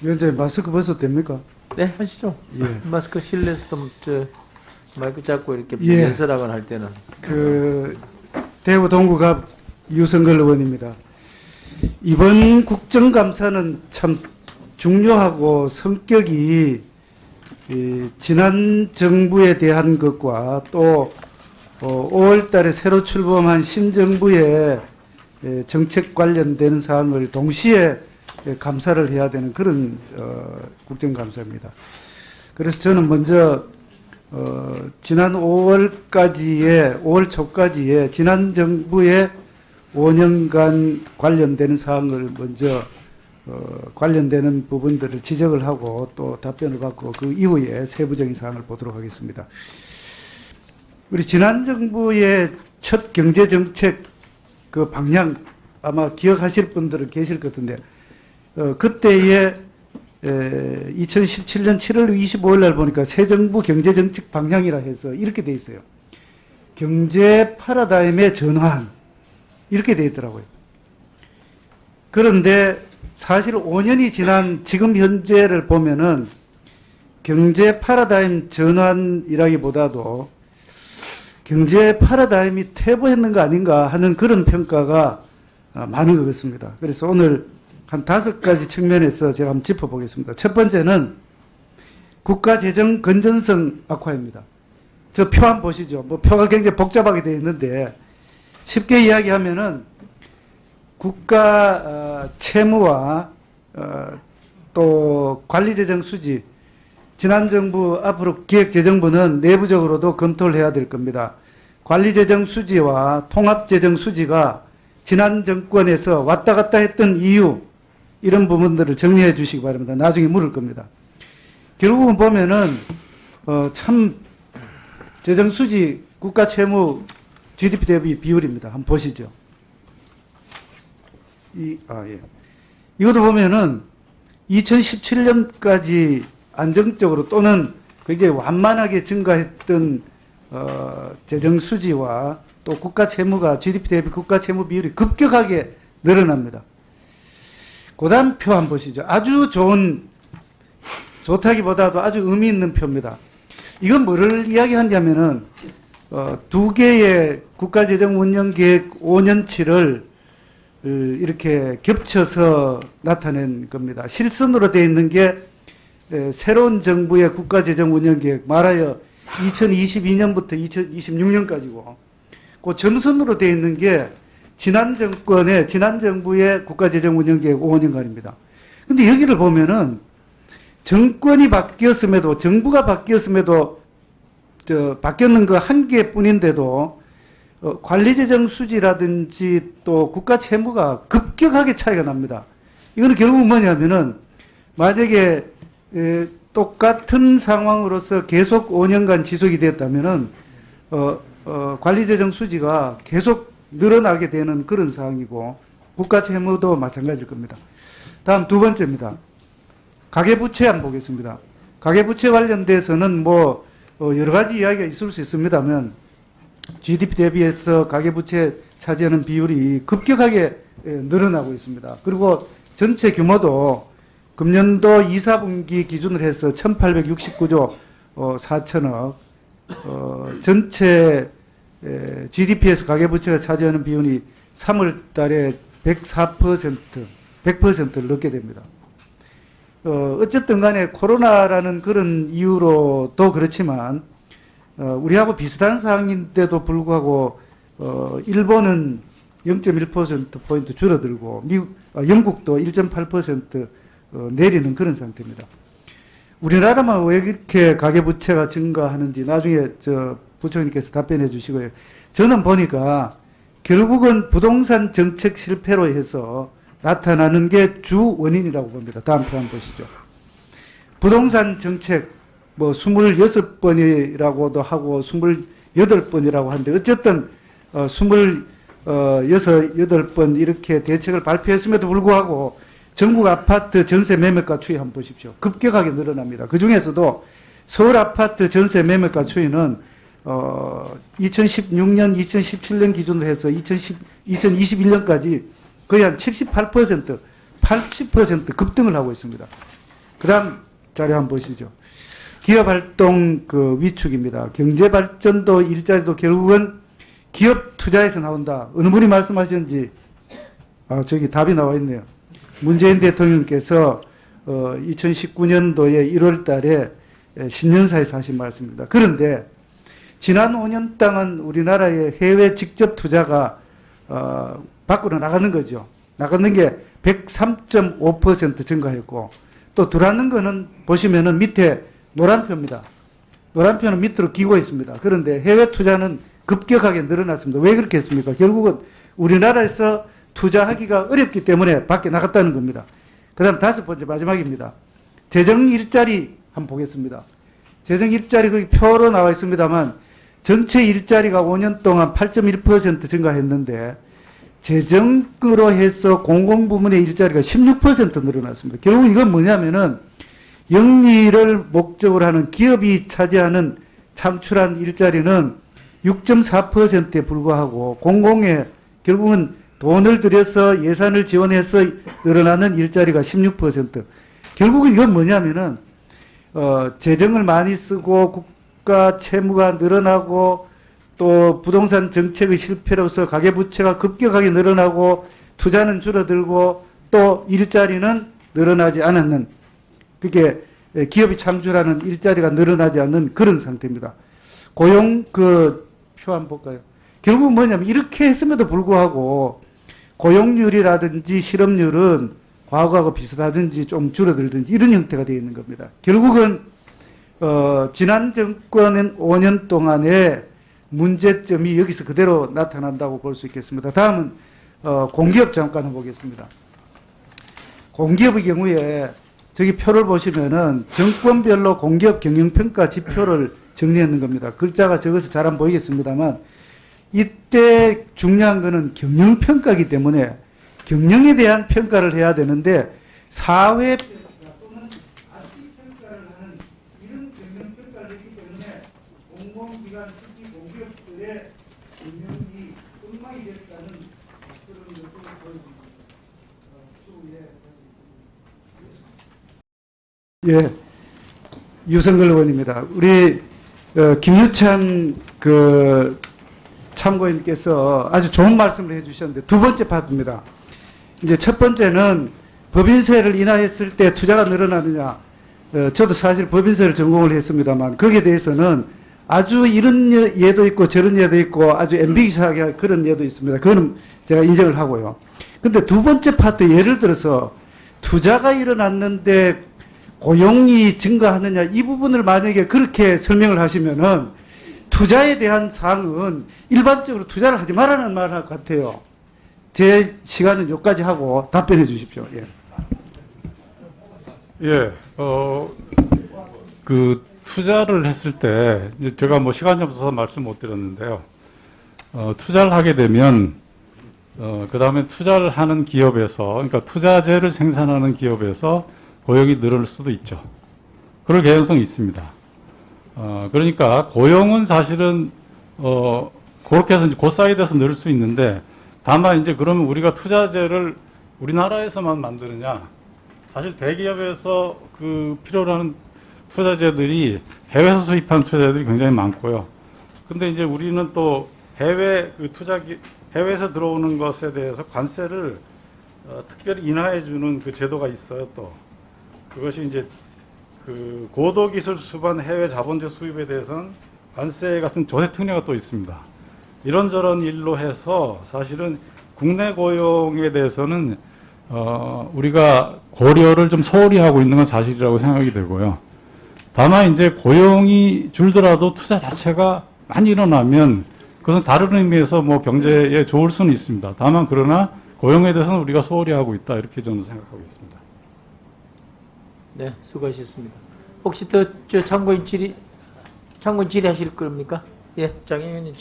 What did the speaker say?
위원장님, 마스크 벗어도 됩니까? 네, 하시죠. 예. 마스크 실내에서도 마이크 잡고 이렇게 예. 연설하거나 할 때는. 대구 동구갑 유성걸 의원입니다. 이번 국정감사는 참 중요하고 성격이 지난 정부에 대한 것과 또 5월 달에 새로 출범한 신정부의 정책 관련된 사항을 동시에 감사를 해야 되는 그런 국정감사입니다. 그래서 저는 먼저 지난 5월 초까지의 지난 정부의 5년간 관련되는 사항을 먼저 관련되는 부분들을 지적을 하고 또 답변을 받고 그 이후에 세부적인 사항을 보도록 하겠습니다. 우리 지난 정부의 첫 경제정책 그 방향 아마 기억하실 분들은 계실 것 같은데 그때에 2017년 7월 25일 날 보니까 새 정부 경제정책 방향이라 해서 이렇게 돼 있어요. 경제 패러다임의 전환 이렇게 돼 있더라고요. 그런데 사실 5년이 지난 지금 현재를 보면은 경제 패러다임 전환이라기보다도 경제 패러다임이 퇴보했는 거 아닌가 하는 그런 평가가 많은 것 같습니다. 그래서 오늘 한 5가지 측면에서 제가 한번 짚어보겠습니다. 첫 번째는 국가재정 건전성 악화입니다. 저 표 한번 보시죠. 뭐 표가 굉장히 복잡하게 되어 있는데 쉽게 이야기하면은 국가 채무와 또 관리재정 수지 지난 정부 앞으로 기획재정부는 내부적으로도 검토를 해야 될 겁니다. 관리재정 수지와 통합재정 수지가 지난 정권에서 왔다 갔다 했던 이유 이런 부분들을 정리해 주시기 바랍니다. 나중에 물을 겁니다. 결국은 보면은 참 재정 수지 국가 채무 GDP 대비 비율입니다. 한번 보시죠. 예. 이것도 보면은 2017년까지 안정적으로 또는 굉장히 완만하게 증가했던 재정 수지와 또 국가 채무가 GDP 대비 국가 채무 비율이 급격하게 늘어납니다. 그 다음 표 한번 보시죠. 아주 좋다기보다도 아주 의미 있는 표입니다. 이건 뭐를 이야기하냐면은, 2개의 국가재정 운영계획 5년치를 이렇게 겹쳐서 나타낸 겁니다. 실선으로 되어 있는 게 새로운 정부의 국가재정 운영계획, 말하여 2022년부터 2026년까지고, 그 점선으로 되어 있는 게 지난 정부의 국가재정 운영계획 5년간입니다. 근데 여기를 보면은 정권이 바뀌었음에도, 정부가 바뀌었음에도, 바뀌었는 거 한 개뿐인데도, 관리재정 수지라든지 또 국가 채무가 급격하게 차이가 납니다. 이거는 결국은 뭐냐면은, 만약에, 똑같은 상황으로서 계속 5년간 지속이 됐다면은, 관리재정 수지가 계속 늘어나게 되는 그런 상황이고, 국가 채무도 마찬가지일 겁니다. 다음 2번째입니다. 가계부채 한번 보겠습니다. 가계부채 관련돼서는 여러 가지 이야기가 있을 수 있습니다만, GDP 대비해서 가계부채 차지하는 비율이 급격하게 늘어나고 있습니다. 그리고 전체 규모도 금년도 2, 4분기 기준으로 해서 1869조 4천억, 전체 GDP에서 가계부채가 차지하는 비율이 3월 달에 100%를 넘게 됩니다. 어쨌든 간에 코로나라는 그런 이유로도 그렇지만, 우리하고 비슷한 상황인데도 불구하고, 일본은 0.1%포인트 줄어들고, 영국도 1.8% 내리는 그런 상태입니다. 우리나라만 왜 이렇게 가계부채가 증가하는지 나중에 부총리께서 답변해 주시고요. 저는 보니까 결국은 부동산 정책 실패로 해서 나타나는 게 주 원인이라고 봅니다. 다음 표 한번 보시죠. 부동산 정책 26번이라고도 하고 28번이라고 하는데 어쨌든 28번 이렇게 대책을 발표했음에도 불구하고 전국 아파트 전세 매매가 추이 한번 보십시오. 급격하게 늘어납니다. 그 중에서도 서울 아파트 전세 매매가 추이는 2016년, 2017년 기준으로 해서 2021년까지 거의 한 78%, 80% 급등을 하고 있습니다. 그다음 자료 한번 보시죠. 기업활동 그 위축입니다. 경제발전도 일자리도 결국은 기업 투자에서 나온다. 어느 분이 말씀하셨는지 저기 답이 나와 있네요. 문재인 대통령께서 2019년도에 1월 달에 신년사에서 하신 말씀입니다. 그런데 지난 5년 동안 우리나라의 해외 직접 투자가 밖으로 나가는 거죠. 나가는 게 103.5% 증가했고 또 들어왔는 거는 보시면은 밑에 노란표입니다. 노란표는 밑으로 기고 있습니다. 그런데 해외 투자는 급격하게 늘어났습니다. 왜 그렇게 했습니까? 결국은 우리나라에서 투자하기가 어렵기 때문에 밖에 나갔다는 겁니다. 그 다음 5번째 마지막입니다. 재정 일자리 한번 보겠습니다. 재정 일자리 거기 표로 나와 있습니다만 전체 일자리가 5년 동안 8.1% 증가했는데 재정으로 해서 공공부문의 일자리가 16% 늘어났습니다. 결국 이건 뭐냐면은 영리를 목적으로 하는 기업이 차지하는 창출한 일자리는 6.4%에 불과하고 공공에 결국은 돈을 들여서 예산을 지원해서 늘어나는 일자리가 16%. 결국은 이건 뭐냐면은 재정을 많이 쓰고 국가 채무가 늘어나고 또 부동산 정책의 실패로서 가계부채가 급격하게 늘어나고 투자는 줄어들고 또 일자리는 늘어나지 않았는 그게 기업이 창출하는 일자리가 늘어나지 않는 그런 상태입니다. 고용 그 표 한번 볼까요? 결국 뭐냐면 이렇게 했음에도 불구하고 고용률이라든지 실업률은 과거하고 비슷하든지 좀 줄어들든지 이런 형태가 되어 있는 겁니다. 결국은 지난 정권은 5년 동안의 문제점이 여기서 그대로 나타난다고 볼 수 있겠습니다. 다음은 공기업 잠깐 보겠습니다. 공기업의 경우에 저기 표를 보시면은 정권별로 공기업 경영평가 지표를 정리했는 겁니다. 글자가 적어서 잘 안 보이겠습니다만 이때 중요한 거는 경영평가이기 때문에 경영에 대한 평가를 해야 되는데 사회 또는 아시평가를 하는 이런 경영평가를 했기 때문에 공공기관 특히 공기업들의 경영이 엉망이 됐다는 그런 것을 보여줍니다. 예, 유성걸 의원입니다. 우리 김유찬 그 참고인께서 아주 좋은 말씀을 해주셨는데 두 번째 파트입니다. 이제 첫 번째는 법인세를 인하했을 때 투자가 늘어나느냐. 저도 사실 법인세를 전공을 했습니다만 거기에 대해서는 아주 이런 예도 있고 저런 예도 있고 아주 앰비기하게 그런 예도 있습니다. 그거는 제가 인정을 하고요. 근데 두 번째 파트 예를 들어서 투자가 일어났는데 고용이 증가하느냐 이 부분을 만약에 그렇게 설명을 하시면은 투자에 대한 사항은 일반적으로 투자를 하지 말라는 말 같아요. 제 시간은 여기까지 하고 답변해 주십시오. 예. 예, 그 투자를 했을 때 이제 제가 뭐 시간이 없어서 말씀 못 드렸는데요. 투자를 하게 되면 그 다음에 투자를 하는 기업에서 그러니까 투자재를 생산하는 기업에서 고용이 늘을 수도 있죠. 그럴 개연성이 있습니다. 그러니까 고용은 사실은 그렇게 해서 이제 그 사이드에서 늘 수 있는데 다만 이제 그러면 우리가 투자재를 우리나라에서만 만드느냐? 사실 대기업에서 그 필요로 하는 투자재들이 해외에서 수입한 투자재들이 굉장히 많고요. 근데 이제 우리는 또 해외 그 해외에서 들어오는 것에 대해서 관세를 특별히 인하해 주는 그 제도가 있어요. 또 그것이 이제 그 고도기술 수반 해외 자본재 수입에 대해서는 관세 같은 조세 특례가 또 있습니다. 이런저런 일로 해서 사실은 국내 고용에 대해서는 우리가 고려를 좀 소홀히 하고 있는 건 사실이라고 생각이 되고요. 다만 이제 고용이 줄더라도 투자 자체가 많이 일어나면 그것은 다른 의미에서 뭐 경제에 좋을 수는 있습니다. 다만 그러나 고용에 대해서는 우리가 소홀히 하고 있다 이렇게 저는 생각하고 있습니다. 네, 수고하셨습니다. 혹시 더 참고인 질의하실 겁니까? 예, 장 의원님 질의.